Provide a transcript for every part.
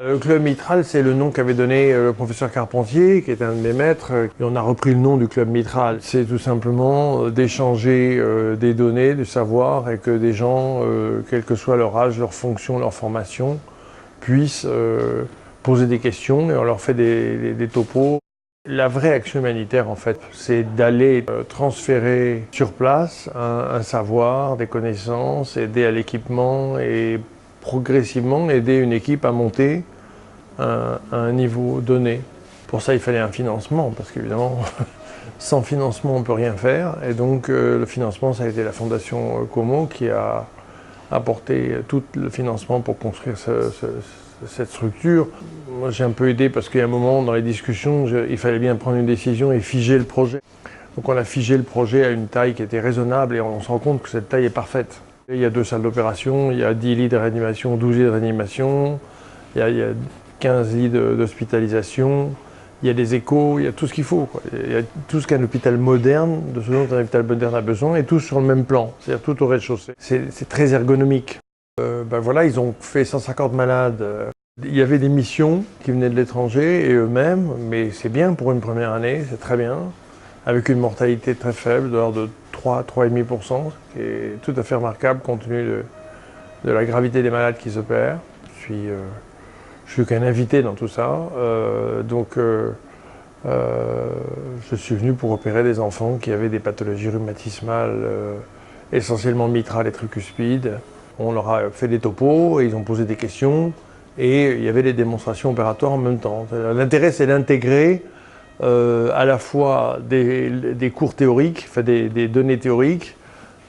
Le club Mistral, c'est le nom qu'avait donné le professeur Carpentier, qui est un de mes maîtres, et on a repris le nom du club Mistral. C'est tout simplement d'échanger des données, du savoir, et que des gens, quel que soit leur âge, leur fonction, leur formation, puissent poser des questions, et on leur fait des topos. La vraie action humanitaire, en fait, c'est d'aller transférer sur place un savoir, des connaissances, aider à l'équipement et progressivement aider une équipe à monter à un niveau donné. Pour ça, il fallait un financement, parce qu'évidemment, sans financement, on ne peut rien faire. Et donc, le financement, ça a été la Fondation Como qui a apporté tout le financement pour construire cette structure. Moi, j'ai un peu aidé parce qu'il y a un moment, dans les discussions, il fallait bien prendre une décision et figer le projet. Donc, on a figé le projet à une taille qui était raisonnable et on se rend compte que cette taille est parfaite. Il y a 2 salles d'opération, il y a 10 lits de réanimation, 12 lits de réanimation, il y a 15 lits d'hospitalisation, il y a des échos, il y a tout ce qu'il faut, quoi. Il y a tout ce qu'un hôpital moderne, de ce dont un hôpital moderne a besoin, et tout sur le même plan, c'est-à-dire tout au rez-de-chaussée. C'est très ergonomique. Voilà, ils ont fait 150 malades. Il y avait des missions qui venaient de l'étranger et eux-mêmes, mais c'est bien pour une première année, c'est très bien, avec une mortalité très faible, de l'ordre de 3,5%, ce qui est tout à fait remarquable compte tenu de la gravité des malades qui s'opèrent. Je suis qu'un invité dans tout ça, je suis venu pour opérer des enfants qui avaient des pathologies rhumatismales, essentiellement mitrales et tricuspides. On leur a fait des topos et ils ont posé des questions et il y avait des démonstrations opératoires en même temps. L'intérêt, c'est d'intégrer à la fois des cours théoriques, enfin des données théoriques,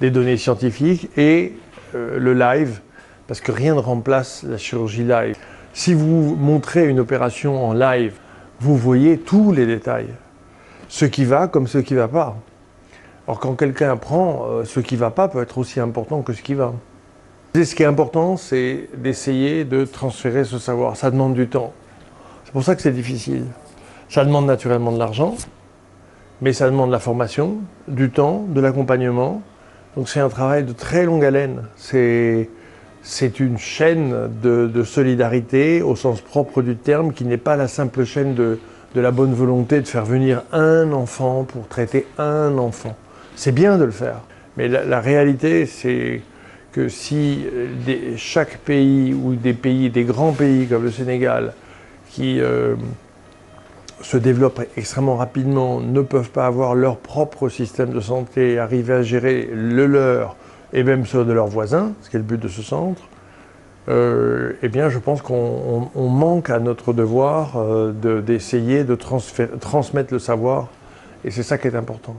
des données scientifiques et le live, parce que rien ne remplace la chirurgie live. Si vous montrez une opération en live, vous voyez tous les détails, ce qui va comme ce qui ne va pas. Alors quand quelqu'un apprend, ce qui ne va pas peut être aussi important que ce qui va. Et ce qui est important, c'est d'essayer de transférer ce savoir. Ça demande du temps. C'est pour ça que c'est difficile. Ça demande naturellement de l'argent, mais ça demande de la formation, du temps, de l'accompagnement. Donc c'est un travail de très longue haleine. C'est une chaîne de solidarité au sens propre du terme, qui n'est pas la simple chaîne de la bonne volonté de faire venir un enfant pour traiter un enfant. C'est bien de le faire, mais la réalité, c'est que si chaque pays ou des grands pays comme le Sénégal, qui se développent extrêmement rapidement, ne peuvent pas avoir leur propre système de santé, arriver à gérer le leur et même ceux de leurs voisins, ce qui est le but de ce centre, eh bien je pense qu'on manque à notre devoir d'essayer de transmettre le savoir, et c'est ça qui est important.